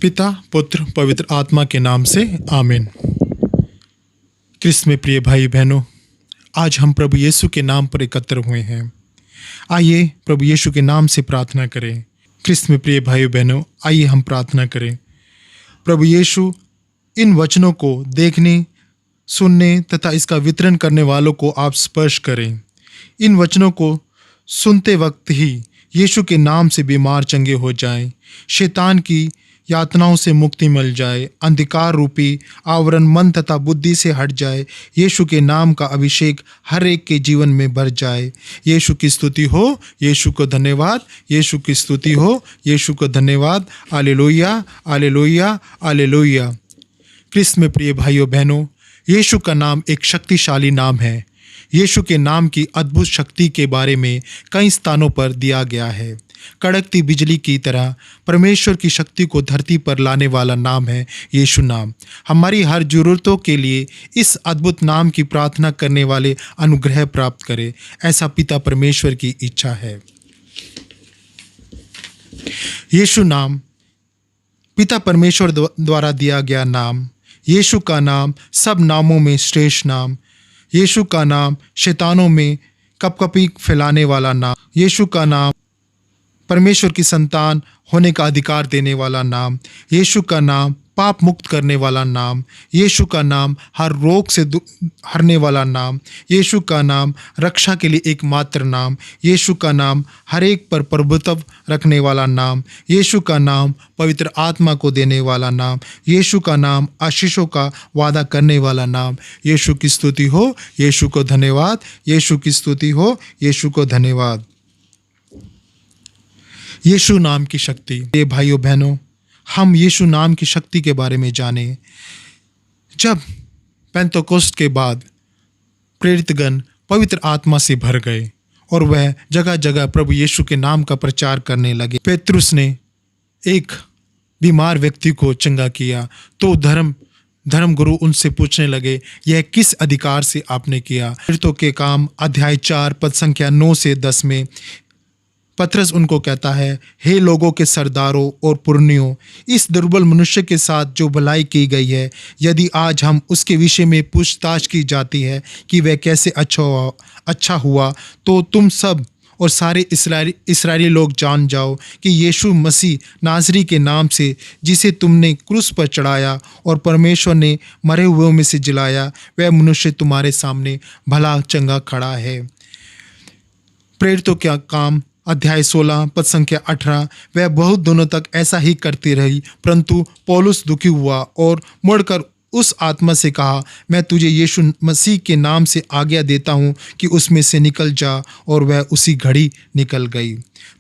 पिता, पुत्र, पवित्र आत्मा के नाम से आमीन। क्रिस्त में प्रिय भाई बहनों, आज हम प्रभु यीशु के नाम पर एकत्र हुए हैं। आइए प्रभु यीशु के नाम से प्रार्थना करें। क्रिस्त में प्रिय भाई बहनों, आइए हम प्रार्थना करें। प्रभु यीशु, इन वचनों को देखने, सुनने तथा इसका वितरण करने वालों को आप स्पर्श करें। इन वचनों को सुनते वक्त ही यीशु के नाम से बीमार चंगे हो जाएं, शैतान की यातनाओं से मुक्ति मिल जाए, अंधकार रूपी आवरण मन तथा बुद्धि से हट जाए, यीशु के नाम का अभिषेक हर एक के जीवन में भर जाए। यीशु की स्तुति हो, यीशु को धन्यवाद, यीशु की स्तुति हो, यीशु को धन्यवाद। Hallelujah, hallelujah, hallelujah. क्रिस्त में प्रिय भाइयों बहनों, यीशु का नाम एक शक्तिशाली नाम है। यीशु के नाम की अद्भुत शक्ति के बारे में कई स्थानों पर दिया गया है। कड़कती बिजली की तरह परमेश्वर की शक्ति को धरती पर लाने वाला नाम है यीशु नाम। हमारी हर जरूरतों के लिए इस अद्भुत नाम की प्रार्थना करने वाले अनुग्रह प्राप्त करें, ऐसा पिता परमेश्वर की इच्छा है। यीशु नाम पिता परमेश्वर द्वारा दिया गया नाम। यीशु का नाम सब नामों में श्रेष्ठ नाम। यीशु का नाम शैतानों में कपकपी फैलाने वाला नाम। यीशु का नाम परमेश्वर की संतान होने का अधिकार देने वाला नाम। यीशु का नाम पाप मुक्त करने वाला नाम। यीशु का नाम हर रोग से हरने वाला नाम। यीशु का नाम रक्षा के लिए एकमात्र नाम। यीशु का नाम हर एक पर प्रभुत्व रखने वाला नाम। यीशु का नाम पवित्र आत्मा को देने वाला नाम। यीशु का नाम आशीषों का वादा करने वाला नाम। यीशु की स्तुति हो, यीशु को धन्यवाद, यीशु की स्तुति हो, यीशु को धन्यवाद। यीशु नाम की शक्ति। ये भाइयों बहनों, हम यीशु नाम की शक्ति के बारे में जानें। जब पेंतोकोस्त के बाद प्रेरितगण पवित्र आत्मा से भर गए और वह जगह जगह प्रभु यीशु के नाम का प्रचार करने लगे। पेतरुस ने एक बीमार व्यक्ति को चंगा किया तो धर्मगुरु उनसे पूछने लगे, यह किस अधिकार से आपने किया? प्रेरितों के काम अध्याय 4 पद संख्या 9 से 10 में पतरस उनको कहता है, हे लोगों के सरदारों और पुरनियों, इस दुर्बल मनुष्य के साथ जो भलाई की गई है, यदि आज हम उसके विषय में पूछताछ की जाती है कि वह कैसे अच्छा हुआ, तो तुम सब और सारे इस्राएली लोग जान जाओ कि यीशु मसीह नासरी के नाम से, जिसे तुमने क्रूस पर चढ़ाया और परमेश्वर ने मरे हुओं में से जिलाया, वह मनुष्य तुम्हारे सामने भला चंगा खड़ा है। प्रेरितों का काम अध्याय 16 पद संख्या 18। वह बहुत दिनों तक ऐसा ही करती रही, परंतु पौलुस दुखी हुआ और मुड़कर उस आत्मा से कहा, मैं तुझे यीशु मसीह के नाम से आज्ञा देता हूँ कि उसमें से निकल जा, और वह उसी घड़ी निकल गई।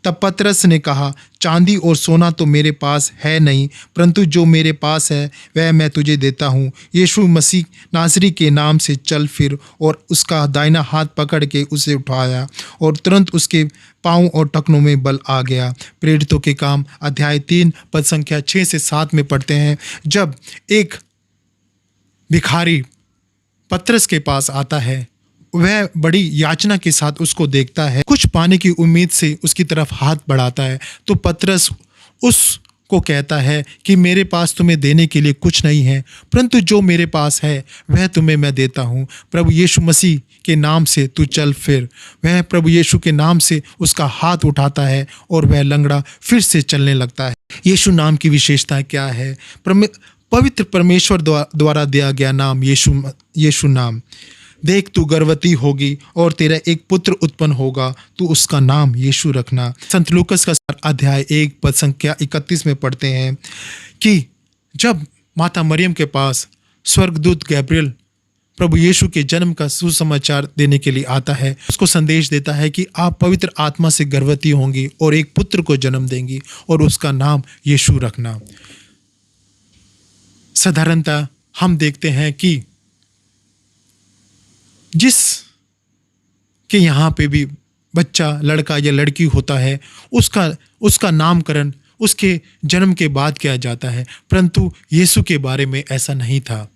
तब पतरस ने कहा, चांदी और सोना तो मेरे पास है नहीं, परंतु जो मेरे पास है वह मैं तुझे देता हूँ। यीशु मसीह नासरी के नाम से चल फिर। और उसका दाहिना हाथ पकड़ के उसे उठाया और तुरंत उसके पाँव और टखनों में बल आ गया। प्रेरितों के काम अध्याय 3 पद संख्या 6 से 7 में पढ़ते हैं, जब एक भिखारी पतरस के पास आता है, वह बड़ी याचना के साथ उसको देखता है, कुछ पाने की उम्मीद से उसकी तरफ हाथ बढ़ाता है, तो पतरस उसको कहता है कि मेरे पास तुम्हें देने के लिए कुछ नहीं है, परंतु जो मेरे पास है वह तुम्हें मैं देता हूँ। प्रभु यीशु मसीह के नाम से तू चल फिर। वह प्रभु यीशु के नाम से उसका हाथ उठाता है और वह लंगड़ा फिर से चलने लगता है। यीशु नाम की विशेषता क्या है? पवित्र परमेश्वर द्वारा दिया गया नाम यीशु नाम। देख, तू गर्भवती होगी और तेरा एक पुत्र उत्पन्न होगा, तू उसका नाम यीशु रखना। संत लूकस का अध्याय 1 पद संख्या 31 में पढ़ते हैं कि जब माता मरियम के पास स्वर्गदूत गैब्रियल प्रभु यीशु के जन्म का सुसमाचार देने के लिए आता है, उसको संदेश देता है कि आप पवित्र आत्मा से गर्भवती होंगी और एक पुत्र को जन्म देंगी और उसका नाम यीशु रखना। साधारणतः हम देखते हैं कि जिस के यहाँ पे भी बच्चा लड़का या लड़की होता है, उसका नामकरण उसके जन्म के बाद किया जाता है, परंतु यीशु के बारे में ऐसा नहीं था।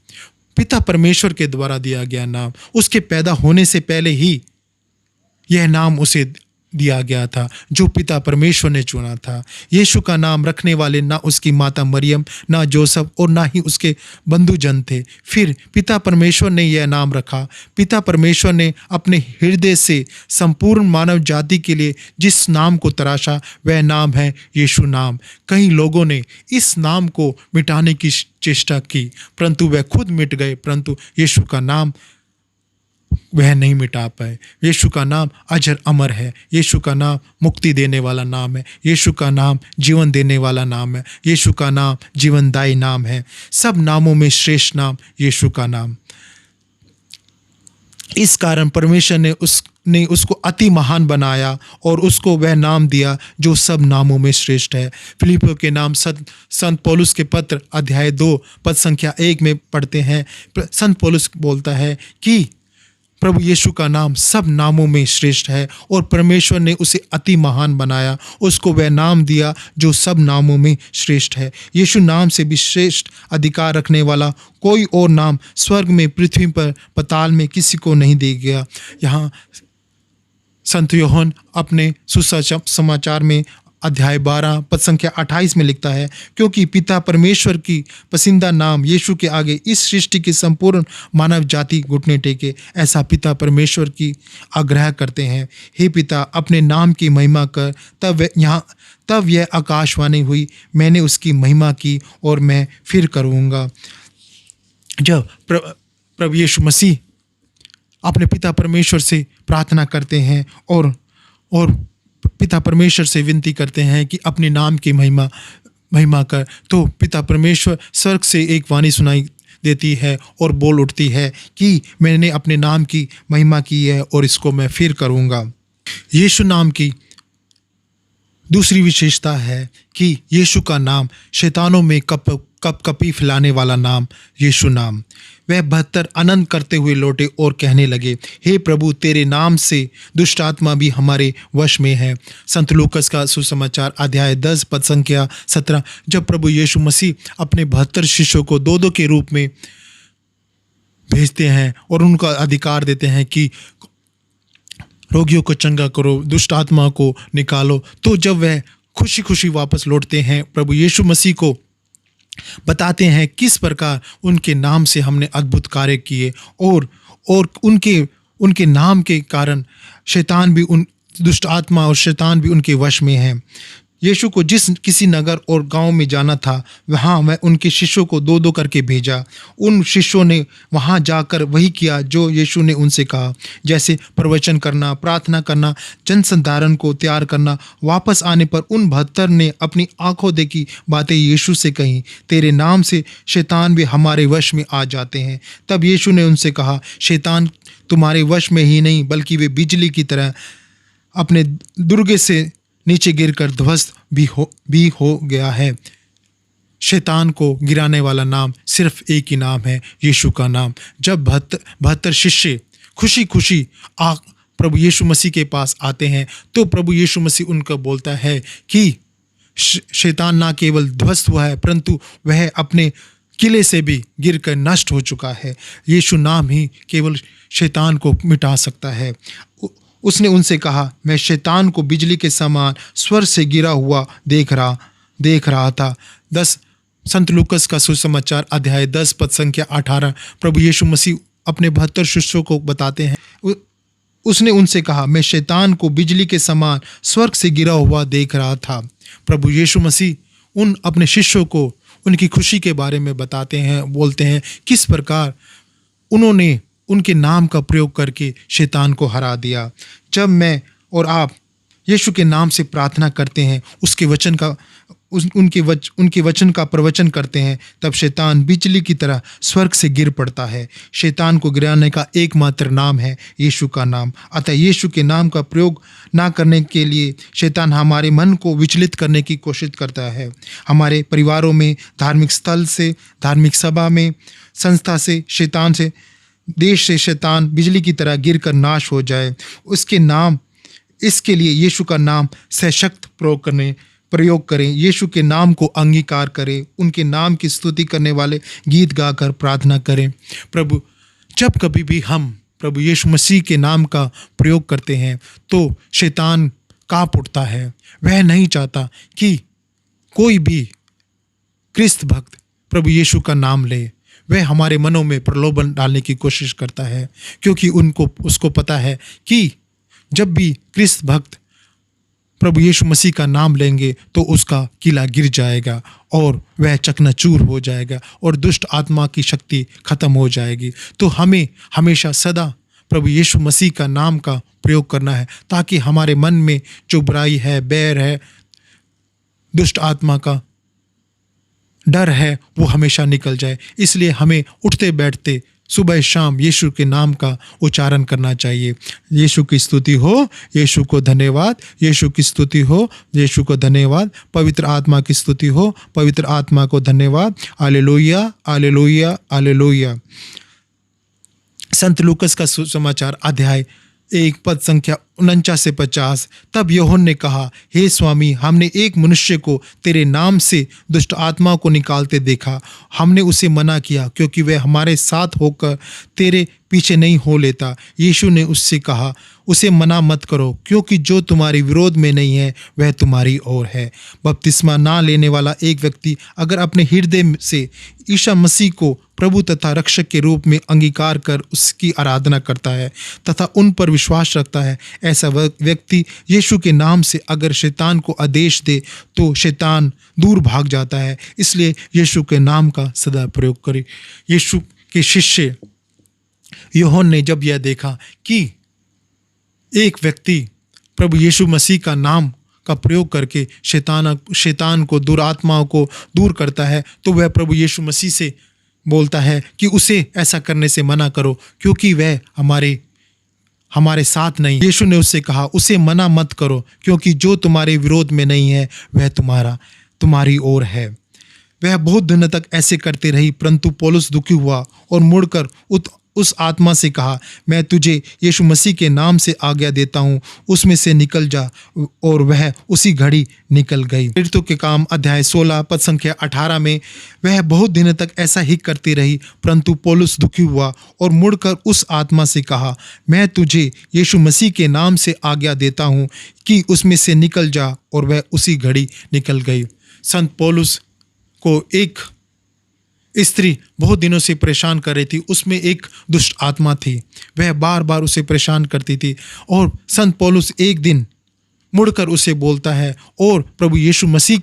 पिता परमेश्वर के द्वारा दिया गया नाम, उसके पैदा होने से पहले ही यह नाम उसे दिया गया था, जो पिता परमेश्वर ने चुना था। यीशु का नाम रखने वाले ना उसकी माता मरियम, ना जोसेफ और ना ही उसके बंधुजन थे। फिर पिता परमेश्वर ने यह नाम रखा। पिता परमेश्वर ने अपने हृदय से संपूर्ण मानव जाति के लिए जिस नाम को तराशा, वह नाम है यीशु नाम। कई लोगों ने इस नाम को मिटाने की चेष्टा की, परंतु वह खुद मिट गए, परंतु यीशु का नाम वह नहीं मिटा पाए। यीशु का नाम अजर अमर है। यीशु का नाम मुक्ति देने वाला नाम है। यीशु का नाम जीवन देने वाला नाम है। यीशु का नाम जीवनदायी नाम है। सब नामों में श्रेष्ठ नाम यीशु का नाम। इस कारण परमेश्वर ने उसको अति महान बनाया और उसको वह नाम दिया जो सब नामों में श्रेष्ठ है। फिलिपियों के नाम संत पौलुस के पत्र अध्याय 2 पद संख्या 1 में पढ़ते हैं। संत पौलुस बोलता है कि प्रभु यीशु का नाम सब नामों में श्रेष्ठ है और परमेश्वर ने उसे अति महान बनाया, उसको वह नाम दिया जो सब नामों में श्रेष्ठ है। यीशु नाम से भी श्रेष्ठ अधिकार रखने वाला कोई और नाम स्वर्ग में, पृथ्वी पर, पाताल में किसी को नहीं दिया गया। यहाँ संत यूहन्ना अपने सुसमाचार में अध्याय 12 पद संख्या 28 में लिखता है, क्योंकि पिता परमेश्वर की पसंदीदा नाम यीशु के आगे इस सृष्टि की संपूर्ण मानव जाति घुटने टेके, ऐसा पिता परमेश्वर की आग्रह करते हैं। हे पिता, अपने नाम की महिमा कर। तब यह आकाशवाणी हुई, मैंने उसकी महिमा की और मैं फिर करूँगा। जब प्रभु यीशु मसीह अपने पिता परमेश्वर से प्रार्थना करते हैं और पिता परमेश्वर से विनती करते हैं कि अपने नाम की महिमा कर, तो पिता परमेश्वर स्वर्ग से एक वाणी सुनाई देती है और बोल उठती है कि मैंने अपने नाम की महिमा की है और इसको मैं फिर करूँगा। यीशु नाम की दूसरी विशेषता है कि यीशु का नाम शैतानों में कपकपी फैलाने वाला नाम यीशु नाम। वह 72 आनंद करते हुए लौटे और कहने लगे, हे प्रभु, तेरे नाम से दुष्ट आत्मा भी हमारे वश में है। संत लूकस का सुसमाचार अध्याय 10 पद संख्या 17। जब प्रभु यीशु मसीह अपने 72 शिष्यों को 2-2 के रूप में भेजते हैं और उनका अधिकार देते हैं कि रोगियों को चंगा करो, दुष्ट आत्मा को निकालो, तो जब वह खुशी खुशी वापस लौटते हैं, प्रभु यीशु मसीह को बताते हैं किस प्रकार उनके नाम से हमने अद्भुत कार्य किए और उनके नाम के कारण शैतान भी, उन दुष्ट आत्मा और शैतान भी उनके वश में है। यीशु को जिस किसी नगर और गांव में जाना था, वहाँ वह उनके शिष्यों को 2-2 करके भेजा। उन शिष्यों ने वहाँ जाकर वही किया जो यीशु ने उनसे कहा, जैसे प्रवचन करना, प्रार्थना करना, जनसंधारण को तैयार करना। वापस आने पर उन 72 ने अपनी आंखों देखी बातें यीशु से कहीं, तेरे नाम से शैतान भी हमारे वश में आ जाते हैं। तब यीशु ने उनसे कहा, शैतान तुम्हारे वश में ही नहीं, बल्कि वे बिजली की तरह अपने दुर्गे से नीचे गिरकर ध्वस्त भी हो गया है। शैतान को गिराने वाला नाम सिर्फ एक ही नाम है, यीशु का नाम। जब 72 शिष्य खुशी खुशी प्रभु यीशु मसीह के पास आते हैं, तो प्रभु यीशु मसीह उनको बोलता है कि शैतान ना केवल ध्वस्त हुआ है, परंतु वह अपने किले से भी गिरकर नष्ट हो चुका है। यीशु नाम ही केवल शैतान को मिटा सकता है। उसने उनसे कहा, मैं शैतान को बिजली के समान स्वर से गिरा हुआ देख रहा था। संत लूकस का सुसमाचार अध्याय 10 पद संख्या 18। प्रभु यीशु मसीह अपने 72 शिष्यों को बताते हैं, उसने उनसे कहा, मैं शैतान को बिजली के समान स्वर्ग से गिरा हुआ देख रहा था। प्रभु यीशु मसीह उन अपने शिष्यों को उनकी खुशी के बारे में बताते हैं, बोलते हैं किस प्रकार उन्होंने उनके नाम का प्रयोग करके शैतान को हरा दिया। जब मैं और आप यीशु के नाम से प्रार्थना करते हैं, उनके वचन का प्रवचन करते हैं, तब शैतान बिजली की तरह स्वर्ग से गिर पड़ता है। शैतान को गिराने का एकमात्र नाम है यीशु का नाम। अतः यीशु के नाम का प्रयोग ना करने के लिए शैतान हमारे मन को विचलित करने की कोशिश करता है। हमारे परिवारों में, धार्मिक स्थल से, धार्मिक सभा में, संस्था से, शैतान से, देश से शैतान बिजली की तरह गिरकर नाश हो जाए। इसके लिए यीशु का नाम सशक्त प्रयोग करें। यीशु के नाम को अंगीकार करें। उनके नाम की स्तुति करने वाले गीत गाकर प्रार्थना करें। जब कभी भी हम प्रभु यीशु मसीह के नाम का प्रयोग करते हैं, तो शैतान कांप उठता है। वह नहीं चाहता कि कोई भी क्रिस्त भक्त प्रभु यीशु का नाम ले। वह हमारे मनों में प्रलोभन डालने की कोशिश करता है, क्योंकि उसको पता है कि जब भी क्रिस्त भक्त प्रभु यीशु मसीह का नाम लेंगे तो उसका किला गिर जाएगा और वह चकनाचूर हो जाएगा और दुष्ट आत्मा की शक्ति खत्म हो जाएगी। तो हमें हमेशा सदा प्रभु यीशु मसीह का नाम का प्रयोग करना है, ताकि हमारे मन में जो बुराई है, बैर है, दुष्ट आत्मा का डर है, वो हमेशा निकल जाए। इसलिए हमें उठते बैठते सुबह शाम यीशु के नाम का उच्चारण करना चाहिए। यीशु की स्तुति हो, यीशु को धन्यवाद, यीशु की स्तुति हो, यीशु को धन्यवाद, पवित्र आत्मा की स्तुति हो, पवित्र आत्मा को धन्यवाद। Hallelujah, hallelujah, hallelujah. संत लूकस का सुसमाचार अध्याय 1 पद संख्या 49 से 50। तब यूहन्ना ने कहा, हे स्वामी, हमने एक मनुष्य को तेरे नाम से दुष्ट आत्मा को निकालते देखा। हमने उसे मना किया, क्योंकि वह हमारे साथ होकर तेरे पीछे नहीं हो लेता। यीशु ने उससे कहा, उसे मना मत करो, क्योंकि जो तुम्हारे विरोध में नहीं है वह तुम्हारी ओर है। बपतिस्मा ना लेने वाला एक व्यक्ति अगर अपने हृदय से ईसा मसीह को प्रभु तथा रक्षक के रूप में अंगीकार कर उसकी आराधना करता है तथा उन पर विश्वास रखता है, ऐसा व्यक्ति यीशु के नाम से अगर शैतान को आदेश दे तो शैतान दूर भाग जाता है। इसलिए यीशु के नाम का सदा प्रयोग करें। यीशु के शिष्य यूहन्ना ने जब यह देखा कि एक व्यक्ति प्रभु यीशु मसीह का नाम का प्रयोग करके शैतान को, दुरात्माओं को दूर करता है, तो वह प्रभु यीशु मसीह से बोलता है कि उसे ऐसा करने से मना करो, क्योंकि वह हमारे साथ नहीं। यीशु ने उससे कहा, उसे मना मत करो, क्योंकि जो तुम्हारे विरोध में नहीं है वह तुम्हारी ओर है। वह बहुत दिनों तक ऐसे करते रही, परंतु पौलुस दुखी हुआ और मुड़कर उस आत्मा से कहा, मैं तुझे यीशु मसीह के नाम से आज्ञा देता हूँ, उसमें से निकल जा। और वह उसी घड़ी निकल गई। प्रेरितों के काम अध्याय 16 पद संख्या 18 में, वह बहुत दिनों तक ऐसा ही करती रही, परंतु पौलुस दुखी हुआ और मुड़कर उस आत्मा से कहा, मैं तुझे यीशु मसीह के नाम से आज्ञा देता हूँ कि उसमें से निकल जा। और वह उसी घड़ी निकल गई। संत पौलुस को एक स्त्री बहुत दिनों से परेशान कर रही थी। उसमें एक दुष्ट आत्मा थी, वह बार बार उसे परेशान करती थी। और संत पौलुस एक दिन मुड़कर उसे बोलता है और प्रभु यीशु मसीह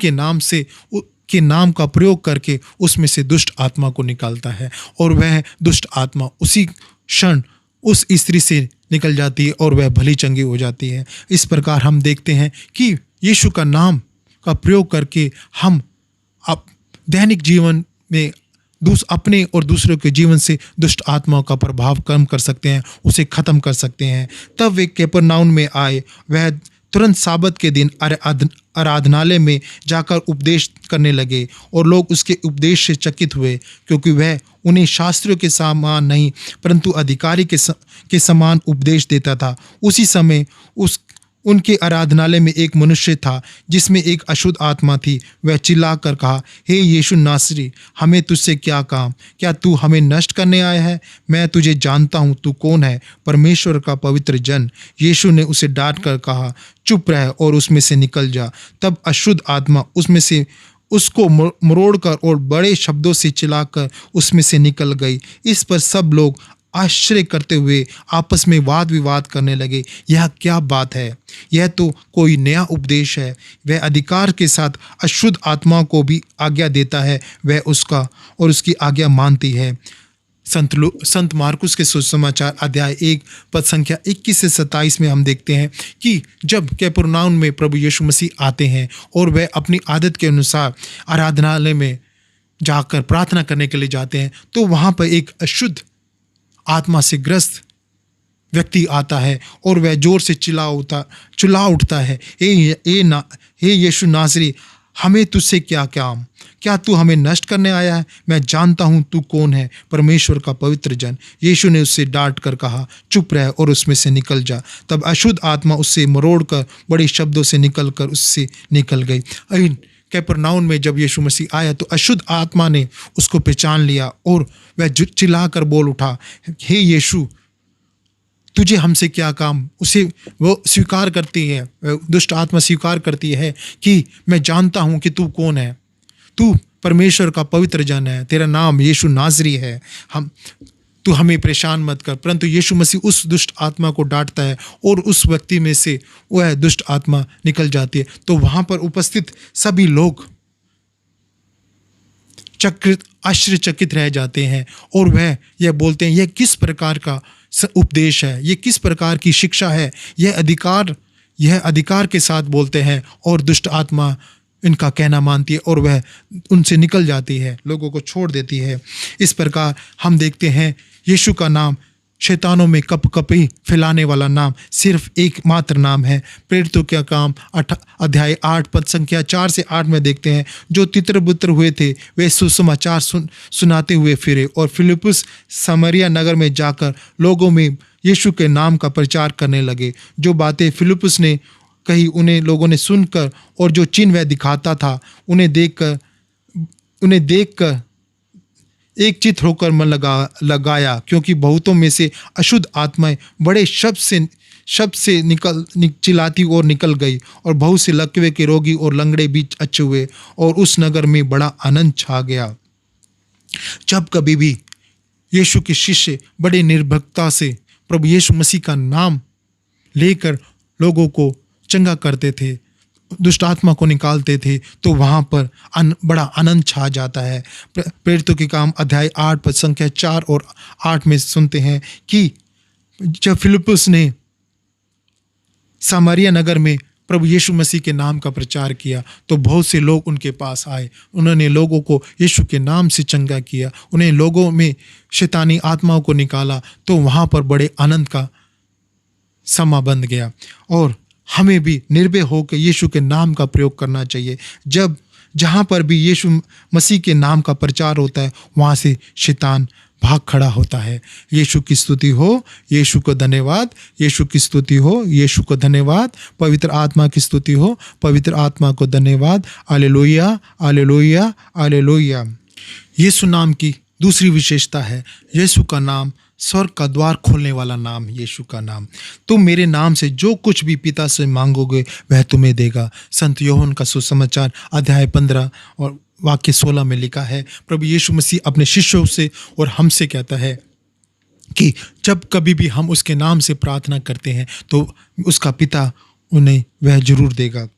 के नाम का प्रयोग करके उसमें से दुष्ट आत्मा को निकालता है। और वह दुष्ट आत्मा उसी क्षण उस स्त्री से निकल जाती है और वह भली चंगी हो जाती है। इस प्रकार हम देखते हैं कि यीशु का नाम का प्रयोग करके हम दैनिक जीवन में अपने और दूसरों के जीवन से दुष्ट आत्माओं का प्रभाव कम कर सकते हैं, उसे खत्म कर सकते हैं। तब वे कफरनहूम में आए। वह तुरंत साबत के दिन आराधनालय में जाकर उपदेश करने लगे और लोग उसके उपदेश से चकित हुए, क्योंकि वह उन्हें शास्त्रियों के समान नहीं परंतु अधिकारी के समान उपदेश देता था। उसी समय उनके आराधनालय में एक मनुष्य था जिसमें एक अशुद्ध आत्मा थी। वह चिल्लाकर कहा, हे यीशु नासरी, हमें तुझसे क्या काम? क्या तू हमें नष्ट करने आया है? मैं तुझे जानता हूँ, तू कौन है, परमेश्वर का पवित्र जन। यीशु ने उसे डांट कर कहा, चुप रह और उसमें से निकल जा। तब अशुद्ध आत्मा उसमें से उसको मरोड़कर और बड़े शब्दों से चिल्लाकर उसमें से निकल गई। इस पर सब लोग आश्चर्य करते हुए आपस में वाद विवाद करने लगे, यह क्या बात है? यह तो कोई नया उपदेश है। वह अधिकार के साथ अशुद्ध आत्मा को भी आज्ञा देता है, वह उसका और उसकी आज्ञा मानती है। संत मार्कुस के सुसमाचार अध्याय 1 पद संख्या 21 से 27 में हम देखते हैं कि जब कफरनहूम में प्रभु यीशु मसीह आते हैं और वह अपनी आदत के अनुसार आराधनालय में जाकर प्रार्थना करने के लिए जाते हैं, तो वहाँ पर एक अशुद्ध आत्मा से ग्रस्त व्यक्ति आता है और वह जोर से चिल्ला उठता है, हे यीशु नासरी, हमें तुझसे क्या काम? क्या तू हमें नष्ट करने आया है? मैं जानता हूँ तू कौन है, परमेश्वर का पवित्र जन। यीशु ने उससे डांट कर कहा, चुप रह और उसमें से निकल जा। तब अशुद्ध आत्मा उससे मरोड़ कर बड़े शब्दों से उससे निकल गई। कफरनहूम में जब यीशु मसीह आया तो अशुद्ध आत्मा ने उसको पहचान लिया और वह चिल्ला कर बोल उठा, हे यीशु, तुझे हमसे क्या काम, उसे वो स्वीकार करती है, दुष्ट आत्मा स्वीकार करती है कि मैं जानता हूँ कि तू कौन है, तू परमेश्वर का पवित्र जन है, तेरा नाम यीशु नासरी है, हम तू हमें परेशान मत कर। परंतु यीशु मसीह उस दुष्ट आत्मा को डांटता है और उस व्यक्ति में से वह दुष्ट आत्मा निकल जाती है। तो वहाँ पर उपस्थित सभी लोग आश्चर्यचकित रह जाते हैं और वह यह बोलते हैं, यह किस प्रकार का उपदेश है, यह किस प्रकार की शिक्षा है, यह अधिकार के साथ बोलते हैं। और दुष्ट आत्मा इनका कहना मानती है और वह उनसे निकल जाती है, लोगों को छोड़ देती है। इस प्रकार हम देखते हैं यीशु का नाम शैतानों में कपकपी फैलाने वाला नाम सिर्फ एकमात्र नाम है। प्रेरितों का काम अध्याय 8 पद संख्या 4 से 8 में देखते हैं, जो तितर बुतर हुए थे वे सुसमाचार सुनाते हुए फिरे और फिलिप्पुस समरिया नगर में जाकर लोगों में यीशु के नाम का प्रचार करने लगे। जो बातें फिलिप्पुस ने कही उन्हें लोगों ने सुनकर और जो चिन्ह वह दिखाता था उन्हें देखकर एक चित होकर मन लगाया, क्योंकि बहुतों में से अशुद्ध आत्माएं बड़े शब्द से चिल्लाती और निकल गई और बहुत से लकवे के रोगी और लंगड़े भी अच्छे हुए और उस नगर में बड़ा आनंद छा गया। जब कभी भी यीशु के शिष्य बड़े निर्भीकता से प्रभु यीशु मसीह का नाम लेकर लोगों को चंगा करते थे, दुष्ट आत्मा को निकालते थे, तो वहाँ पर बड़ा आनंद छा जाता है। प्रेरितों के काम अध्याय 8 पद संख्या 4 और 8 में सुनते हैं कि जब फिलिप्पुस ने सामरिया नगर में प्रभु यीशु मसीह के नाम का प्रचार किया तो बहुत से लोग उनके पास आए। उन्होंने लोगों को यीशु के नाम से चंगा किया, उन्हें लोगों में शैतानी आत्माओं को निकाला, तो वहाँ पर बड़े आनंद का समा बन गया। और हमें भी निर्भय होकर यीशु के नाम का प्रयोग करना चाहिए। जहाँ पर भी यीशु मसीह के नाम का प्रचार होता है वहाँ से शैतान भाग खड़ा होता है। यीशु की स्तुति हो, यीशु को धन्यवाद, यीशु की स्तुति हो, यीशु को धन्यवाद, पवित्र आत्मा की स्तुति हो, पवित्र आत्मा को धन्यवाद। Hallelujah, hallelujah, hallelujah. यीशु नाम की दूसरी विशेषता है, यीशु का नाम स्वर्ग का द्वार खोलने वाला नाम। यीशु का नाम, तुम मेरे नाम से जो कुछ भी पिता से मांगोगे वह तुम्हें देगा। संत यूहन्ना का सुसमाचार अध्याय 15 और वाक्य 16 में लिखा है, प्रभु यीशु मसीह अपने शिष्यों से और हमसे कहता है कि जब कभी भी हम उसके नाम से प्रार्थना करते हैं तो उसका पिता उन्हें वह जरूर देगा।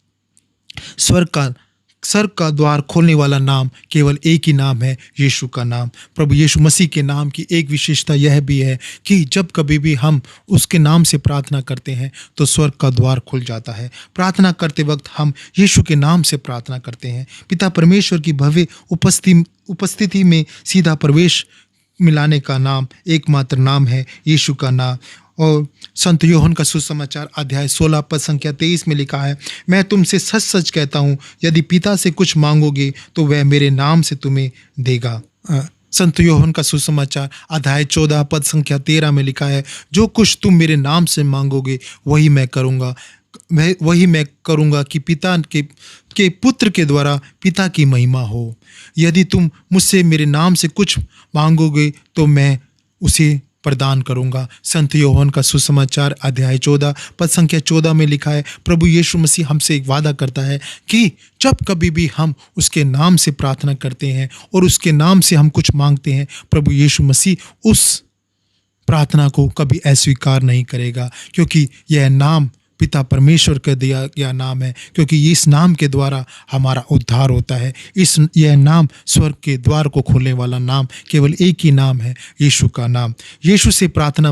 स्वर्ग का द्वार खोलने वाला नाम केवल एक ही नाम है, यीशु का नाम। प्रभु यीशु मसीह के नाम की एक विशेषता यह भी है कि जब कभी भी हम उसके नाम से प्रार्थना करते हैं तो स्वर्ग का द्वार खुल जाता है। प्रार्थना करते वक्त हम यीशु के नाम से प्रार्थना करते हैं। पिता परमेश्वर की भव्य उपस्थिति में सीधा प्रवेश मिलाने का नाम एकमात्र नाम है, यीशु का नाम। और संत यूहन्ना का सुसमाचार अध्याय 16 पद संख्या 23 में लिखा है, मैं तुमसे सच सच कहता हूँ, यदि पिता से कुछ मांगोगे तो वह मेरे नाम से तुम्हें देगा। संत यूहन्ना का सुसमाचार अध्याय 14 पद संख्या 13 में लिखा है, जो कुछ तुम मेरे नाम से मांगोगे वही मैं करूँगा कि पिता के पुत्र के द्वारा पिता की महिमा हो। यदि तुम मुझसे मेरे नाम से कुछ मांगोगे तो मैं उसे प्रदान करूंगा। संत यूहन्ना का सुसमाचार अध्याय 14 पद संख्या 14 में लिखा है, प्रभु यीशु मसीह हमसे एक वादा करता है कि जब कभी भी हम उसके नाम से प्रार्थना करते हैं और उसके नाम से हम कुछ मांगते हैं, प्रभु यीशु मसीह उस प्रार्थना को कभी अस्वीकार नहीं करेगा, क्योंकि यह नाम पिता परमेश्वर का दिया गया नाम है, क्योंकि इस नाम के द्वारा हमारा उद्धार होता है। यह नाम स्वर्ग के द्वार को खोलने वाला नाम केवल एक ही नाम है, यीशु का नाम। यीशु से प्रार्थना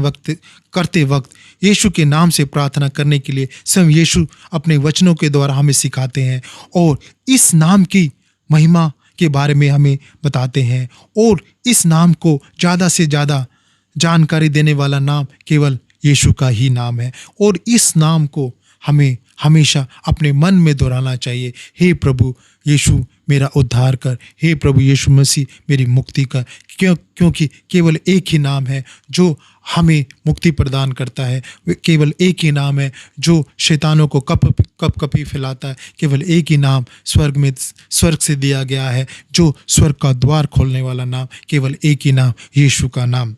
करते वक्त यीशु के नाम से प्रार्थना करने के लिए स्वयं यीशु अपने वचनों के द्वारा हमें सिखाते हैं और इस नाम की महिमा के बारे में हमें बताते हैं। और इस नाम को ज़्यादा से ज़्यादा जानकारी देने वाला नाम केवल यीशु का ही नाम है और इस नाम को हमें हमेशा अपने मन में दोहराना चाहिए। हे प्रभु यीशु मेरा उद्धार कर, हे प्रभु यीशु मसीह मेरी मुक्ति कर, क्योंकि केवल एक ही नाम है जो हमें मुक्ति प्रदान करता है। केवल एक ही नाम है जो शैतानों को कपकपी फैलाता है। केवल एक ही नाम स्वर्ग से दिया गया है, जो स्वर्ग का द्वार खोलने वाला नाम, केवल एक ही नाम, यीशु का नाम।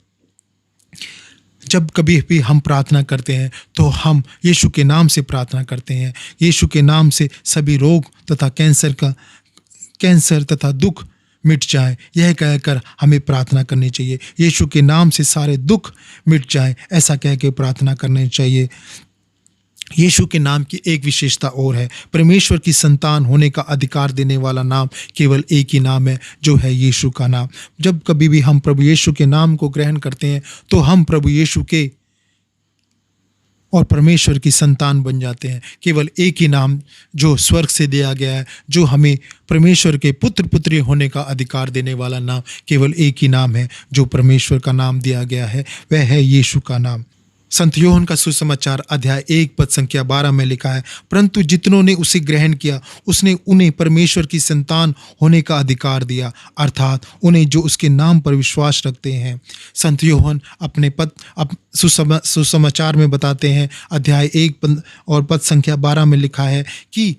जब कभी भी हम प्रार्थना करते हैं तो हम यीशु के नाम से प्रार्थना करते हैं। यीशु के नाम से सभी रोग तथा कैंसर तथा दुख मिट जाए, यह कहकर हमें प्रार्थना करनी चाहिए। यीशु के नाम से सारे दुख मिट जाए, ऐसा कह के प्रार्थना करनी चाहिए। यीशु के नाम की एक विशेषता और है, परमेश्वर की संतान होने का अधिकार देने वाला नाम केवल एक ही नाम है, जो है यीशु का नाम। जब कभी भी हम प्रभु यीशु के नाम को ग्रहण करते हैं तो हम प्रभु यीशु के और परमेश्वर की संतान बन जाते हैं। केवल एक ही नाम जो स्वर्ग से दिया गया है, जो हमें परमेश्वर के पुत्र पुत्री होने का अधिकार देने वाला नाम, केवल एक ही नाम है जो परमेश्वर का नाम दिया गया है, वह है यीशु का नाम। संत यूहन्ना का सुसमाचार अध्याय 1 पद संख्या 12 में लिखा है, परंतु जितनों ने उसे ग्रहण किया उसने उन्हें परमेश्वर की संतान होने का अधिकार दिया, अर्थात उन्हें जो उसके नाम पर विश्वास रखते हैं। संत यूहन्ना अपने सुसमाचार में बताते हैं, अध्याय 1 पद और पद संख्या 12 में लिखा है कि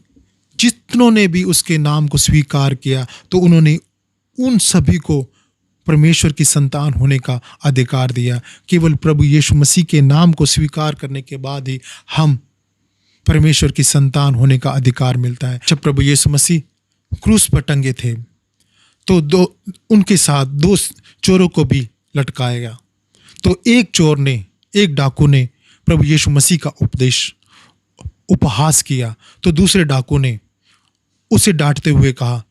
जितनों ने भी उसके नाम को स्वीकार किया तो उन्होंने उन सभी को परमेश्वर की संतान होने का अधिकार दिया। केवल प्रभु यीशु मसीह के नाम को स्वीकार करने के बाद ही हम परमेश्वर की संतान होने का अधिकार मिलता है। जब प्रभु यीशु मसीह क्रूस पर टंगे थे तो उनके साथ 2 चोरों को भी लटकाया गया। तो एक डाकू ने प्रभु यीशु मसीह का उपहास किया, तो दूसरे डाकू ने उसे डांटते हुए कहा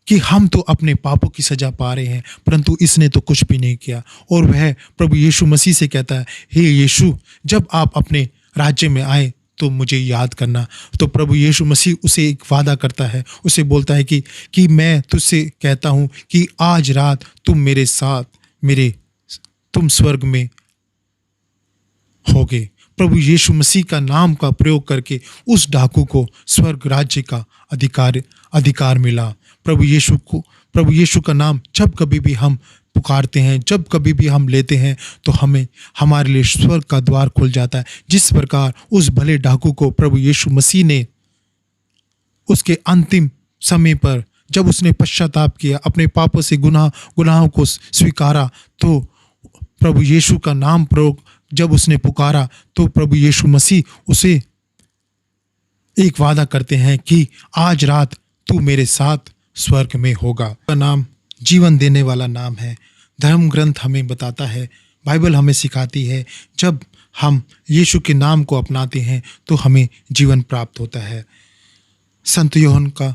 कि हम तो अपने पापों की सजा पा रहे हैं, परंतु इसने तो कुछ भी नहीं किया। और वह प्रभु यीशु मसीह से कहता है, हे यीशु, जब आप अपने राज्य में आए तो मुझे याद करना। तो प्रभु यीशु मसीह उसे एक वादा करता है, उसे बोलता है कि मैं तुझसे कहता हूँ कि आज रात तुम मेरे साथ तुम स्वर्ग में होगे। प्रभु यीशु मसीह का नाम का प्रयोग करके उस डाकू को स्वर्ग राज्य का अधिकार मिला। प्रभु यीशु का नाम जब कभी भी हम पुकारते हैं, जब कभी भी हम लेते हैं, तो हमारे लिए स्वर्ग का द्वार खुल जाता है। जिस प्रकार उस भले डाकू को प्रभु यीशु मसीह ने उसके अंतिम समय पर जब उसने पश्चाताप किया, अपने पापों से गुनाहों को स्वीकारा, तो प्रभु यीशु का नाम प्रयोग जब उसने पुकारा तो प्रभु यीशु मसीह उसे एक वादा करते हैं कि आज रात तू मेरे साथ स्वर्ग में होगा। का नाम जीवन देने वाला नाम है। धर्म ग्रंथ हमें बताता है, बाइबल हमें सिखाती है, जब हम यीशु के नाम को अपनाते हैं तो हमें जीवन प्राप्त होता है। संत यूहन्ना का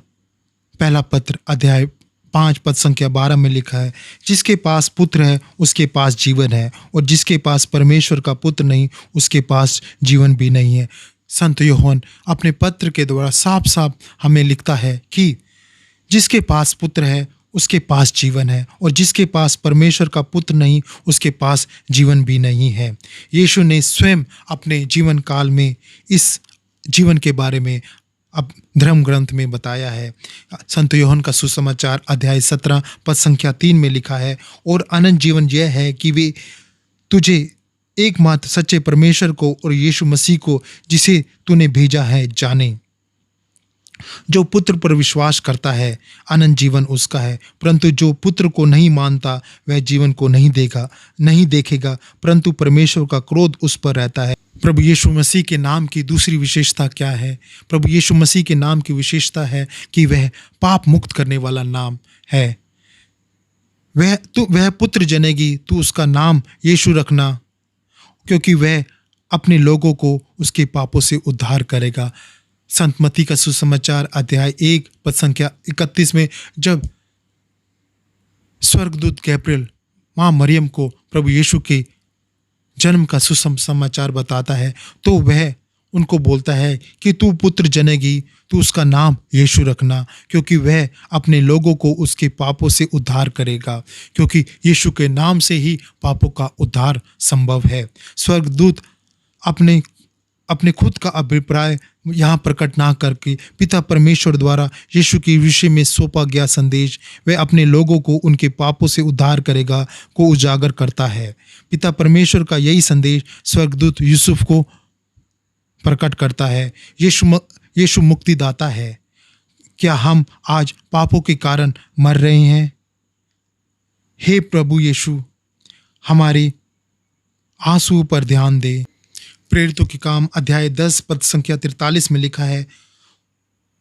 पहला पत्र अध्याय 5 पद संख्या 12 में लिखा है, जिसके पास पुत्र है उसके पास जीवन है, और जिसके पास परमेश्वर का पुत्र नहीं उसके पास जीवन भी नहीं है। संत यूहन्ना अपने पत्र के द्वारा साफ साफ हमें लिखता है कि जिसके पास पुत्र है उसके पास जीवन है, और जिसके पास परमेश्वर का पुत्र नहीं उसके पास जीवन भी नहीं है। यीशु ने स्वयं अपने जीवन काल में इस जीवन के बारे में अब धर्म ग्रंथ में बताया है। संत यूहन्ना का सुसमाचार अध्याय 17 पद संख्या 3 में लिखा है, और अनंत जीवन यह है कि वे तुझे एकमात्र सच्चे परमेश्वर को और यीशु मसीह को जिसे तूने भेजा है जाने। जो पुत्र पर विश्वास करता है अनंत जीवन उसका है, परंतु जो पुत्र को नहीं मानता वह जीवन को नहीं देखेगा, परंतु परमेश्वर का क्रोध उस पर रहता है। प्रभु यीशु मसीह के नाम की दूसरी विशेषता क्या है? प्रभु यीशु मसीह के नाम की विशेषता है कि वह पाप मुक्त करने वाला नाम है। वह पुत्र जनेगी, तू उसका नाम यीशु रखना, क्योंकि वह अपने लोगों को उसके पापों से उद्धार करेगा। संत मत्ती का सुसमाचार अध्याय 1 पद संख्या 31 में जब स्वर्गदूत गैब्रियल माँ मरियम को प्रभु यीशु के जन्म का सुसमाचार बताता है, तो वह उनको बोलता है कि तू पुत्र जनेगी, तू उसका नाम यीशु रखना, क्योंकि वह अपने लोगों को उसके पापों से उद्धार करेगा, क्योंकि यीशु के नाम से ही पापों का उद्धार संभव है। स्वर्गदूत अपने खुद का अभिप्राय यहाँ प्रकट ना करके पिता परमेश्वर द्वारा यीशु के विषय में सौंपा गया संदेश वह अपने लोगों को उनके पापों से उद्धार करेगा को उजागर करता है। पिता परमेश्वर का यही संदेश स्वर्गदूत यूसुफ को प्रकट करता है। यीशु मुक्तिदाता है। क्या हम आज पापों के कारण मर रहे हैं? हे प्रभु यीशु, हमारे आंसू पर ध्यान दे। प्रेरितों के काम अध्याय 10 पद संख्या 43 में लिखा है,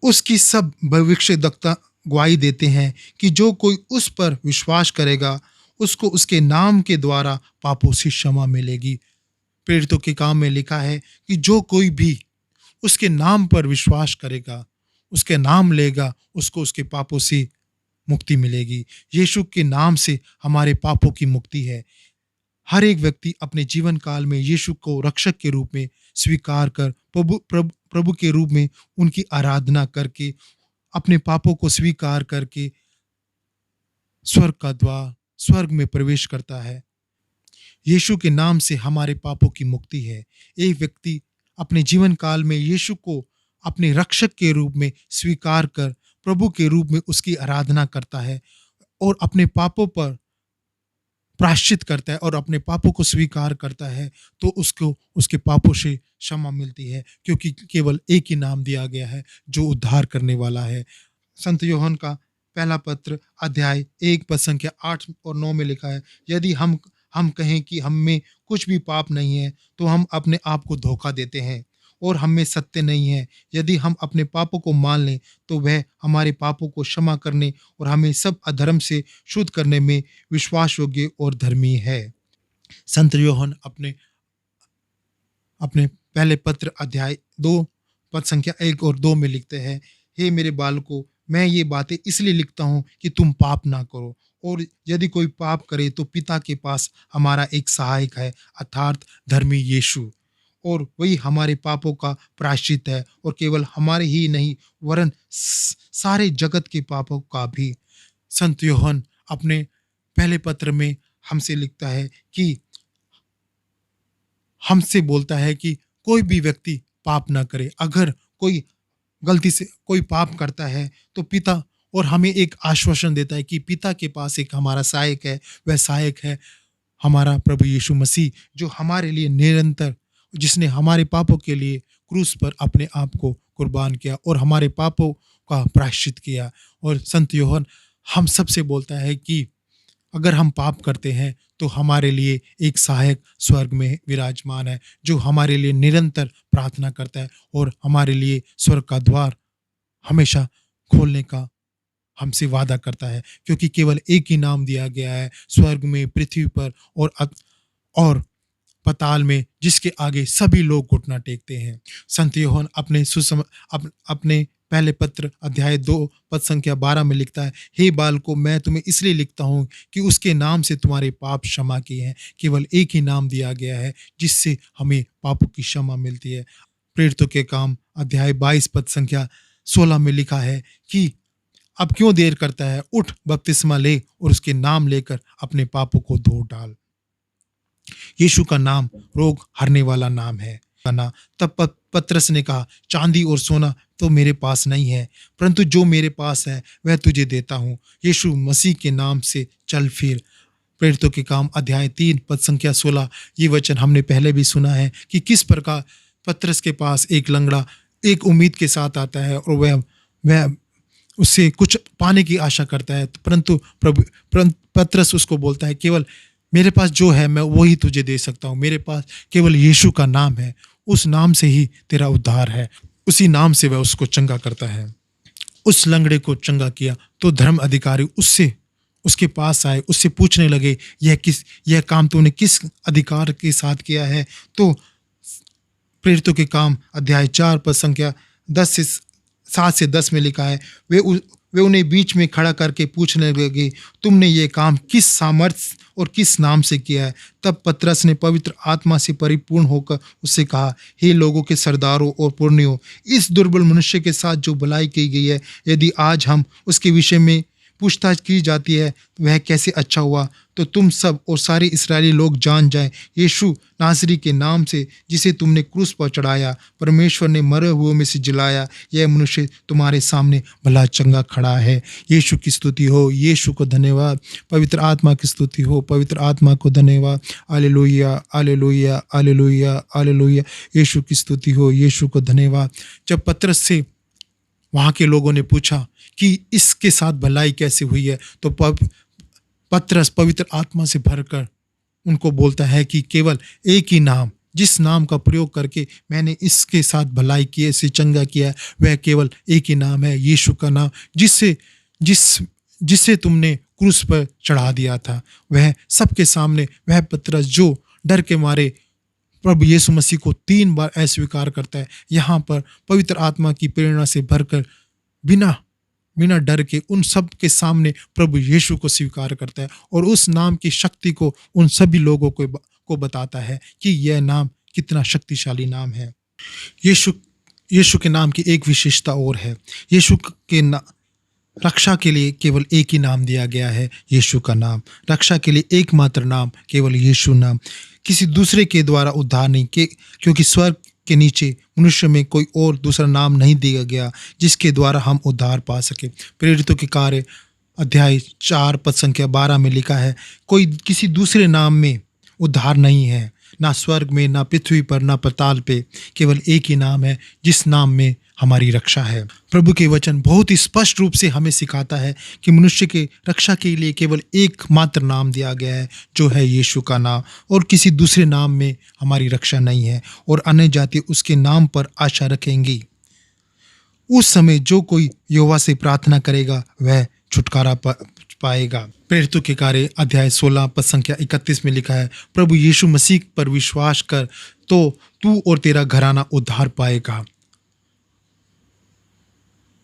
उसकी सब भविष्यद्वक्ता गवाही देते हैं कि जो कोई उस पर विश्वास करेगा उसको उसके नाम के द्वारा पापों से क्षमा मिलेगी। प्रेरितों के काम में लिखा है कि जो कोई भी उसके नाम पर विश्वास करेगा, उसके नाम लेगा, उसको उसके पापों से मुक्ति मिलेगी। यीशु के नाम से हमारे पापों की मुक्ति है। हर एक व्यक्ति अपने जीवन काल में यीशु को रक्षक के रूप में स्वीकार कर प्रभु के रूप में उनकी आराधना करके अपने पापों को स्वीकार करके स्वर्ग का द्वार, स्वर्ग में प्रवेश करता है। यीशु के नाम से हमारे पापों की मुक्ति है। एक व्यक्ति अपने जीवन काल में यीशु को अपने रक्षक के रूप में स्वीकार कर प्रभु के रूप में उसकी आराधना करता है और अपने पापों पर प्रायश्चित करता है और अपने पापों को स्वीकार करता है, तो उसको उसके पापों से क्षमा मिलती है, क्योंकि केवल एक ही नाम दिया गया है जो उद्धार करने वाला है। संत यूहन्ना का पहला पत्र अध्याय 1 पद संख्या 8 और 9 में लिखा है, यदि हम कहें कि हम में कुछ भी पाप नहीं है तो हम अपने आप को धोखा देते हैं और हम में सत्य नहीं है। यदि हम अपने पापों को मान लें तो वह हमारे पापों को क्षमा करने और हमें सब अधर्म से शुद्ध करने में विश्वास योग्य और धर्मी है। संत यूहन्ना अपने पहले पत्र अध्याय 2 पद संख्या 1 और 2 में लिखते हैं, हे मेरे बालकों, मैं ये बातें इसलिए लिखता हूँ कि तुम पाप ना करो, और यदि कोई पाप करे तो पिता के पास हमारा एक सहायक है, अर्थात धर्मी यीशु, और वही हमारे पापों का प्रायश्चित है, और केवल हमारे ही नहीं वरन सारे जगत के पापों का भी। संत यूहन्ना अपने पहले पत्र में हमसे लिखता है कि हमसे बोलता है कि कोई भी व्यक्ति पाप ना करे। अगर कोई गलती से कोई पाप करता है तो पिता, और हमें एक आश्वासन देता है कि पिता के पास एक हमारा सहायक है, वह सहायक है हमारा प्रभु यीशु मसीह, जो हमारे लिए निरंतर, जिसने हमारे पापों के लिए क्रूस पर अपने आप को कुर्बान किया और हमारे पापों का प्रायश्चित किया। और संत यूहन्ना हम सबसे बोलता है कि अगर हम पाप करते हैं तो हमारे लिए एक सहायक स्वर्ग में विराजमान है, जो हमारे लिए निरंतर प्रार्थना करता है और हमारे लिए स्वर्ग का द्वार हमेशा खोलने का हमसे वादा करता है, क्योंकि केवल एक ही नाम दिया गया है स्वर्ग में, पृथ्वी पर और पताल में, जिसके आगे सभी लोग घुटना टेकते हैं। संत यूहन्ना अपने पहले पत्र अध्याय 2 पद संख्या 12 में लिखता है, हे बालकों, मैं तुम्हें इसलिए लिखता हूँ कि उसके नाम से तुम्हारे पाप क्षमा किए हैं। केवल एक ही नाम दिया गया है जिससे हमें पापों की क्षमा मिलती है। प्रेरितों के काम अध्याय 22 पद संख्या 16 में लिखा है कि अब क्यों देर करता है, उठ बपतिस्मा ले और उसके नाम लेकर अपने पापों को धो डाल। यीशु का नाम रोग हरने वाला नाम है। तब पतरस ने कहा, चांदी और सोना तो मेरे पास नहीं है, परंतु जो मेरे पास है वह तुझे देता हूँ। यीशु मसीह के नाम से चल फिर। प्रेरितों के काम अध्याय 3 पद संख्या 16, ये वचन हमने पहले भी सुना है कि किस प्रकार पतरस के पास एक लंगड़ा एक उम्मीद के साथ आता है और वह उससे कुछ पाने की आशा करता है, परंतु पतरस उसको बोलता है, केवल मेरे पास जो है मैं वही तुझे दे सकता हूँ। मेरे पास केवल यीशु का नाम है, उस नाम से ही तेरा उद्धार है। उसी नाम से वह उसको चंगा करता है। उस लंगड़े को चंगा किया तो धर्म अधिकारी उसके पास आए, उससे पूछने लगे, यह काम तूने किस अधिकार के साथ किया है? तो प्रेरितों के काम अध्याय 4 पद संख्या 7 से 10 में लिखा है, वे उन्हें बीच में खड़ा करके पूछने लगे, तुमने ये काम किस सामर्थ्य और किस नाम से किया है? तब पतरस ने पवित्र आत्मा से परिपूर्ण होकर उससे कहा, हे लोगों के सरदारों और पुरनियों, इस दुर्बल मनुष्य के साथ जो भलाई की गई है, यदि आज हम उसके विषय में पूछताछ की जाती है वह कैसे अच्छा हुआ, तो तुम सब और सारे इस्राएली लोग जान जाएं, यीशु नासरी के नाम से जिसे तुमने क्रूस पर चढ़ाया, परमेश्वर ने मरे हुओं में से जिलाया, यह मनुष्य तुम्हारे सामने भला चंगा खड़ा है। यीशु की स्तुति हो, यीशु को धन्यवाद। पवित्र आत्मा की स्तुति हो, पवित्र आत्मा को धन्यवाद। Hallelujah, hallelujah, hallelujah, hallelujah. Yeshu की स्तुति हो, यीशु को धन्यवाद। जब पतरस से वहाँ के लोगों ने पूछा कि इसके साथ भलाई कैसे हुई है, तो पतरस पवित्र आत्मा से भरकर उनको बोलता है कि केवल एक ही नाम, जिस नाम का प्रयोग करके मैंने इसके साथ भलाई की है, इसे चंगा किया है, वह केवल एक ही नाम है, यीशु का नाम, जिससे जिस जिसे तुमने क्रूस पर चढ़ा दिया था। वह सबके सामने वह पतरस जो डर के मारे प्रभु यीशु मसीह को 3 बार अस्वीकार करता है, यहाँ पर पवित्र आत्मा की प्रेरणा से भरकर बिना बिना डर के उन सब के सामने प्रभु यीशु को स्वीकार करता है और उस नाम की शक्ति को उन सभी लोगों को बताता है कि यह नाम कितना शक्तिशाली नाम है। यीशु यीशु के नाम की एक विशेषता और है। यीशु के रक्षा के लिए केवल एक ही नाम दिया गया है, यीशु का नाम। रक्षा के लिए एकमात्र नाम केवल यीशु नाम, किसी दूसरे के द्वारा उद्धार नहीं के, क्योंकि स्वर्ग के नीचे मनुष्य में कोई और दूसरा नाम नहीं दिया गया जिसके द्वारा हम उद्धार पा सके। प्रेरितों के कार्य अध्याय 4 पद संख्या 12 में लिखा है, कोई किसी दूसरे नाम में उद्धार नहीं है, ना स्वर्ग में, ना पृथ्वी पर, ना पाताल पे, केवल एक ही नाम है जिस नाम में हमारी रक्षा है। प्रभु के वचन बहुत ही स्पष्ट रूप से हमें सिखाता है कि मनुष्य के रक्षा के लिए केवल एकमात्र नाम दिया गया है, जो है यीशु का नाम, और किसी दूसरे नाम में हमारी रक्षा नहीं है और अन्य जाति उसके नाम पर आशा रखेंगी। उस समय जो कोई यहोवा से प्रार्थना करेगा वह छुटकारा पाएगा। प्रेरितों के कार्य अध्याय 16 पद संख्या 31 में लिखा है, प्रभु यीशु मसीह पर विश्वास कर तो तू और तेरा घराना उद्धार पाएगा।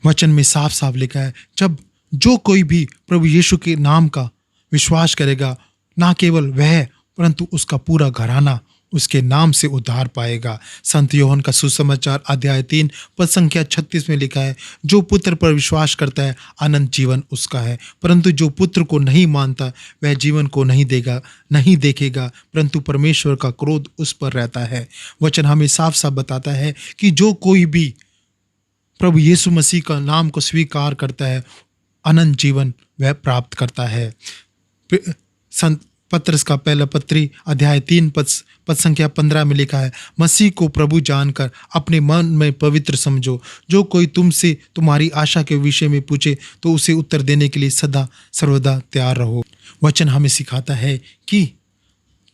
वचन में साफ साफ लिखा है, जब जो कोई भी प्रभु यीशु के नाम का विश्वास करेगा, ना केवल वह परंतु उसका पूरा घराना उसके नाम से उद्धार पाएगा। संत योहन का सुसमाचार अध्याय 3 पद संख्या 36 में लिखा है, जो पुत्र पर विश्वास करता है अनंत जीवन उसका है, परंतु जो पुत्र को नहीं मानता वह जीवन को नहीं देखेगा, परंतु परमेश्वर का क्रोध उस पर रहता है। वचन हमें साफ साफ बताता है कि जो कोई भी प्रभु यीशु मसीह का नाम को स्वीकार करता है अनंत जीवन वह प्राप्त करता है। संत पत्रस का पहला पत्री अध्याय 3 पद संख्या 15 में लिखा है, मसीह को प्रभु जानकर अपने मन में पवित्र समझो, जो कोई तुमसे तुम्हारी आशा के विषय में पूछे तो उसे उत्तर देने के लिए सदा सर्वदा तैयार रहो। वचन हमें सिखाता है कि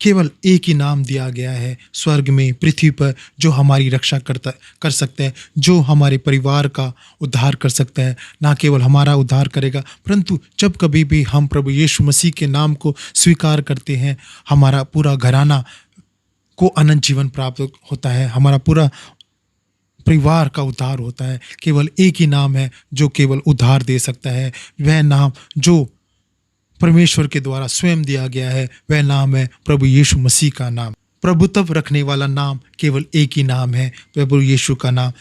केवल एक ही नाम दिया गया है स्वर्ग में, पृथ्वी पर, जो हमारी रक्षा कर सकता है, जो हमारे परिवार का उद्धार कर सकता है। ना केवल हमारा उद्धार करेगा, परंतु जब कभी भी हम प्रभु यीशु मसीह के नाम को स्वीकार करते हैं, हमारा पूरा घराना को अनंत जीवन प्राप्त होता है, हमारा पूरा परिवार का उद्धार होता है। केवल एक ही नाम है जो केवल उद्धार दे सकता है, वह नाम जो परमेश्वर के द्वारा स्वयं दिया गया है, वह नाम है प्रभु यीशु मसीह का नाम। प्रभुत्व रखने वाला नाम केवल एक ही नाम है, प्रभु यीशु का नाम।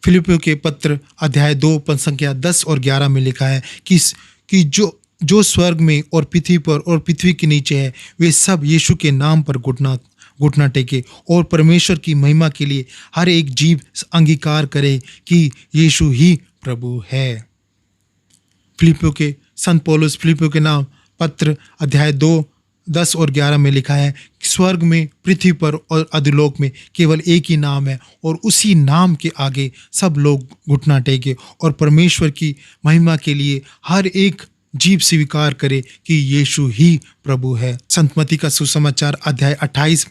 फिलिपियों के पत्र अध्याय 2 पद संख्या 10 और 11 में लिखा है कि जो स्वर्ग में और पृथ्वी पर और पृथ्वी के नीचे है, वे सब यीशु के नाम पर घुटना टेके और परमेश्वर की महिमा के लिए हर एक जीव अंगीकार करे कि यीशु ही प्रभु है। फिलिपियों के संत पौलुस फिलिपियों के नाम पत्र अध्याय 2 10 और 11 में लिखा है कि स्वर्ग में, पृथ्वी पर और अधोलोक में केवल एक ही नाम है और उसी नाम के आगे सब लोग घुटना टेके और परमेश्वर की महिमा के लिए हर एक जीव स्वीकार करे कि यीशु ही प्रभु है। संत मत्ती का सुसमाचार अध्याय 28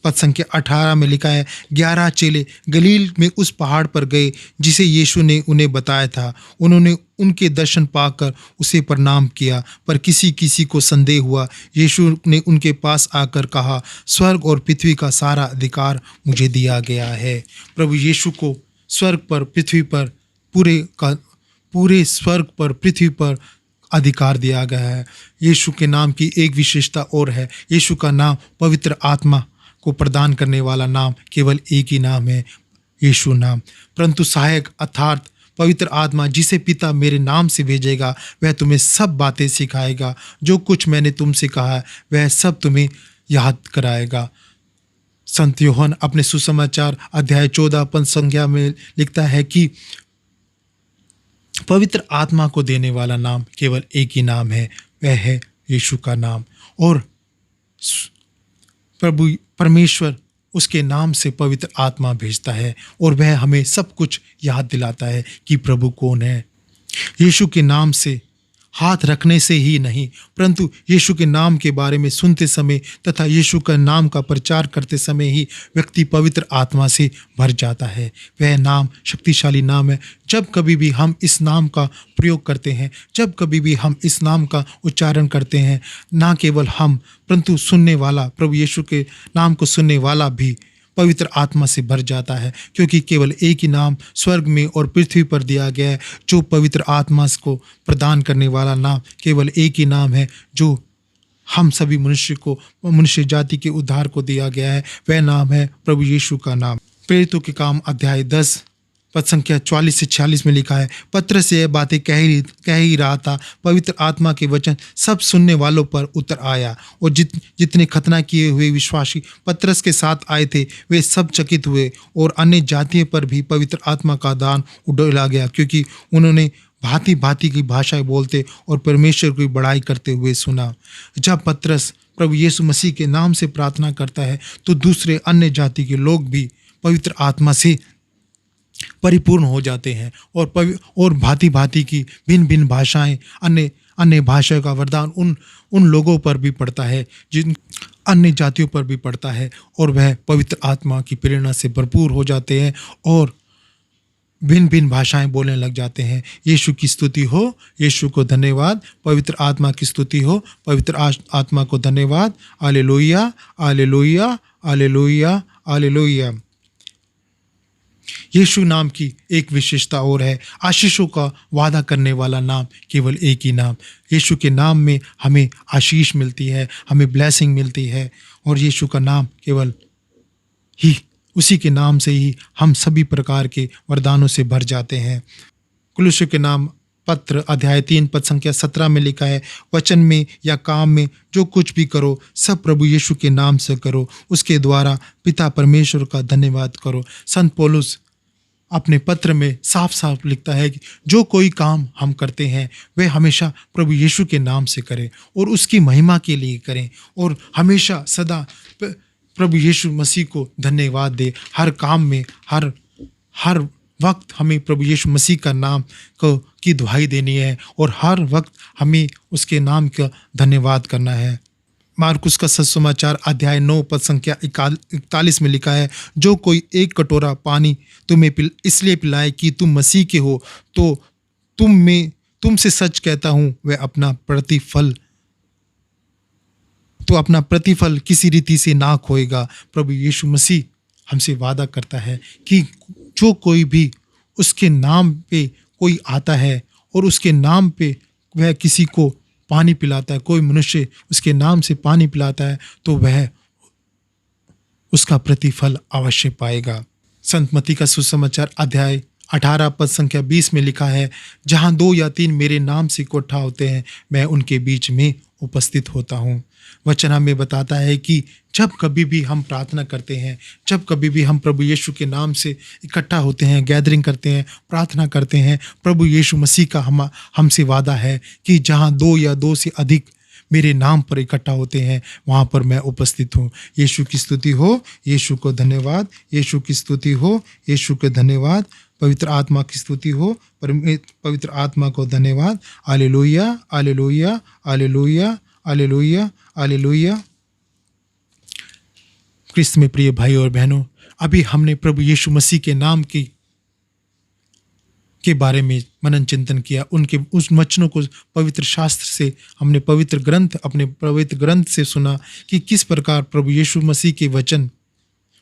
पद संख्या 18 में लिखा है, 11 चेले गलील में उस पहाड़ पर गए जिसे यीशु ने उन्हें बताया था। उन्होंने उनके दर्शन पाकर उसे प्रणाम किया, पर किसी किसी को संदेह हुआ। यीशु ने उनके पास आकर कहा, स्वर्ग और पृथ्वी का सारा अधिकार मुझे दिया गया है। प्रभु यीशु को स्वर्ग पर, पृथ्वी पर, पूरे स्वर्ग पर, पृथ्वी पर अधिकार दिया गया है। यीशु के नाम की एक विशेषता और है, यीशु का नाम पवित्र आत्मा को प्रदान करने वाला नाम केवल एक ही नाम है, यीशु नाम। परंतु सहायक अर्थात पवित्र आत्मा जिसे पिता मेरे नाम से भेजेगा, वह तुम्हें सब बातें सिखाएगा, जो कुछ मैंने तुमसे कहा वह सब तुम्हें याद कराएगा। संत यूहन्ना अपने सुसमाचार अध्याय 14 पद संख्या में लिखता है कि पवित्र आत्मा को देने वाला नाम केवल एक ही नाम है, वह है यीशु का नाम। और प्रभु परमेश्वर उसके नाम से पवित्र आत्मा भेजता है और वह हमें सब कुछ याद दिलाता है कि प्रभु कौन है। यीशु के नाम से हाथ रखने से ही नहीं, परंतु यीशु के नाम के बारे में सुनते समय तथा यीशु का नाम का प्रचार करते समय ही व्यक्ति पवित्र आत्मा से भर जाता है। वह नाम शक्तिशाली नाम है। जब कभी भी हम इस नाम का प्रयोग करते हैं, जब कभी भी हम इस नाम का उच्चारण करते हैं, ना केवल हम परंतु सुनने वाला, प्रभु यीशु के नाम को सुनने वाला भी पवित्र आत्मा से भर जाता है, क्योंकि केवल एक ही नाम स्वर्ग में और पृथ्वी पर दिया गया है जो पवित्र आत्मा को प्रदान करने वाला नाम केवल एक ही नाम है जो हम सभी मनुष्य जाति के उद्धार को दिया गया है। वह नाम है प्रभु यीशु का नाम। प्रेरितों के काम अध्याय 10 पद संख्या 44 से 46 में लिखा है, पत्रस यह बातें कह ही रहा था, पवित्र आत्मा के वचन सब सुनने वालों पर उतर आया और जितने खतना किए हुए विश्वासी पत्रस के साथ आए थे वे सब चकित हुए और अन्य जातियों पर भी पवित्र आत्मा का दान उड़ेला गया, क्योंकि उन्होंने भांति भांति की भाषाएं बोलते और परमेश्वर की बड़ाई करते हुए सुना। जब पत्रस प्रभु यीशु मसीह के नाम से प्रार्थना करता है तो दूसरे अन्य जाति के लोग भी पवित्र आत्मा से परिपूर्ण हो जाते हैं और भांति भांति की भिन्न भिन्न भाषाएं, अन्य भाषाओं का वरदान उन लोगों पर भी पड़ता है, जिन अन्य जातियों पर भी पड़ता है, और वह पवित्र आत्मा की प्रेरणा से भरपूर हो जाते हैं और भिन्न भिन्न भाषाएं बोलने लग जाते हैं। यीशु की स्तुति हो, यीशु को धन्यवाद। पवित्र आत्मा की स्तुति हो, पवित्र आत्मा को धन्यवाद। Hallelujah, hallelujah, hallelujah, hallelujah. Yeshu नाम की एक विशेषता और है, आशीषों का वादा करने वाला नाम केवल एक ही नाम। यीशु के नाम में हमें आशीष मिलती है, हमें ब्लेसिंग मिलती है, और यीशु का नाम केवल ही, उसी के नाम से ही हम सभी प्रकार के वरदानों से भर जाते हैं। कुलुस्सियों के नाम पत्र अध्याय 3 पद संख्या 17 में लिखा है, वचन में या काम में जो कुछ भी करो सब प्रभु यीशु के नाम से करो, उसके द्वारा पिता परमेश्वर का धन्यवाद करो। संत पौलुस अपने पत्र में साफ साफ लिखता है कि जो कोई काम हम करते हैं वह हमेशा प्रभु यीशु के नाम से करें और उसकी महिमा के लिए करें, और हमेशा सदा प्रभु यीशु मसीह को धन्यवाद दे। हर काम में, हर वक्त हमें प्रभु यीशु मसीह का नाम की दुहाई देनी है और हर वक्त हमें उसके नाम का धन्यवाद करना है। मार्कुस का सत्समाचार अध्याय 9 पद संख्या 41 में लिखा है, जो कोई एक कटोरा पानी तुम्हें इसलिए पिलाए कि तुम मसीह के हो, तो तुमसे सच कहता हूँ वह अपना प्रतिफल किसी रीति से ना खोएगा। प्रभु यीशु मसीह हमसे वादा करता है कि जो कोई भी उसके नाम पे कोई आता है और उसके नाम पे वह किसी को पानी पिलाता है, कोई मनुष्य उसके नाम से पानी पिलाता है, तो वह उसका प्रतिफल अवश्य पाएगा। संत मत्ती का सुसमाचार अध्याय 18 पद संख्या 20 में लिखा है, जहाँ 2 या 3 मेरे नाम से इकट्ठा होते हैं मैं उनके बीच में उपस्थित होता हूँ। वचन हमें बताता है कि जब कभी भी हम प्रार्थना करते हैं, जब कभी भी हम प्रभु यीशु के नाम से इकट्ठा होते हैं, गैदरिंग करते हैं, प्रार्थना करते हैं, प्रभु यीशु मसीह का हमसे वादा है कि जहाँ 2 या 2 से अधिक मेरे नाम पर इकट्ठा होते हैं वहाँ पर मैं उपस्थित हूँ। यीशु की स्तुति हो, यीशु को धन्यवाद, यीशु की स्तुति हो, यीशु के धन्यवाद। पवित्र आत्मा की स्तुति हो, पवित्र आत्मा को धन्यवाद। Hallelujah, hallelujah, hallelujah, hallelujah, hallelujah. Christ में प्रिय भाई और बहनों, अभी हमने प्रभु यीशु मसीह के नाम के बारे में मनन चिंतन किया। उस वचनों को पवित्र शास्त्र से, हमने अपने पवित्र ग्रंथ से सुना कि किस प्रकार प्रभु यीशु मसीह के वचन,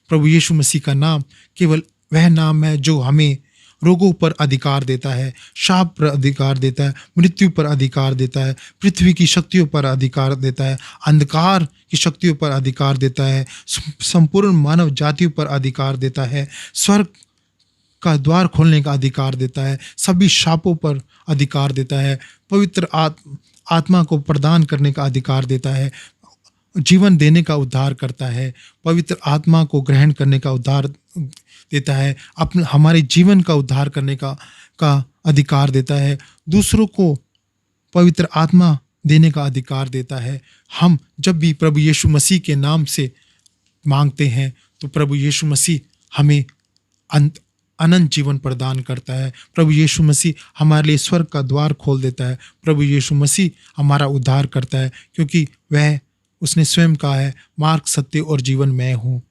प्रभु यीशु मसीह का नाम केवल वह नाम है जो हमें रोगों पर अधिकार देता है, शाप पर अधिकार देता है, मृत्यु पर अधिकार देता है, पृथ्वी की शक्तियों पर अधिकार देता है, अंधकार की शक्तियों पर अधिकार देता है, संपूर्ण मानव जातियों पर अधिकार देता है, स्वर्ग का द्वार खोलने का अधिकार देता है, सभी शापों पर अधिकार देता है, पवित्र आत्मा को प्रदान करने का अधिकार देता है, जीवन देने का उद्धार करता है, पवित्र आत्मा को ग्रहण करने का उद्धार देता है, हमारे जीवन का उद्धार करने का अधिकार देता है, दूसरों को पवित्र आत्मा देने का अधिकार देता है। हम जब भी प्रभु यीशु मसीह के नाम से मांगते हैं तो प्रभु यीशु मसीह हमें अनंत जीवन प्रदान करता है। प्रभु यीशु मसीह हमारे लिए स्वर्ग का द्वार खोल देता है। प्रभु यीशु मसीह हमारा उद्धार करता है, क्योंकि उसने स्वयं कहा है, मार्ग, सत्य और जीवन मैं हूँ।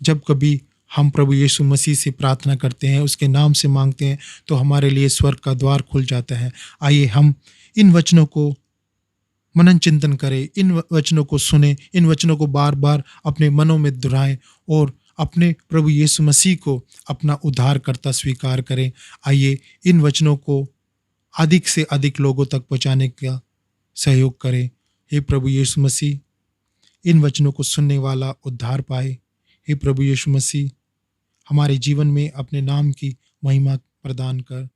जब कभी हम प्रभु यीशु मसीह से प्रार्थना करते हैं, उसके नाम से मांगते हैं, तो हमारे लिए स्वर्ग का द्वार खुल जाता है। आइए हम इन वचनों को मनन चिंतन करें, इन वचनों को सुने, इन वचनों को बार बार अपने मनों में दोहराएं और अपने प्रभु यीशु मसीह को अपना उद्धारकर्ता स्वीकार करें। आइए इन वचनों को अधिक से अधिक लोगों तक पहुंचाने का सहयोग करें। हे प्रभु यीशु मसीह, इन वचनों को सुनने वाला उद्धार पाए। हे प्रभु यीशु मसीह, हमारे जीवन में अपने नाम की महिमा प्रदान कर,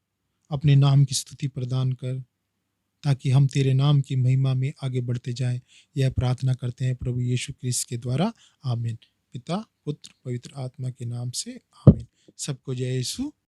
अपने नाम की स्तुति प्रदान कर, ताकि हम तेरे नाम की महिमा में आगे बढ़ते जाएं। यह प्रार्थना करते हैं प्रभु यीशु क्रिस्त के द्वारा, आमीन। पिता, पुत्र, पवित्र आत्मा के नाम से, आमीन। सबको जय यीशु।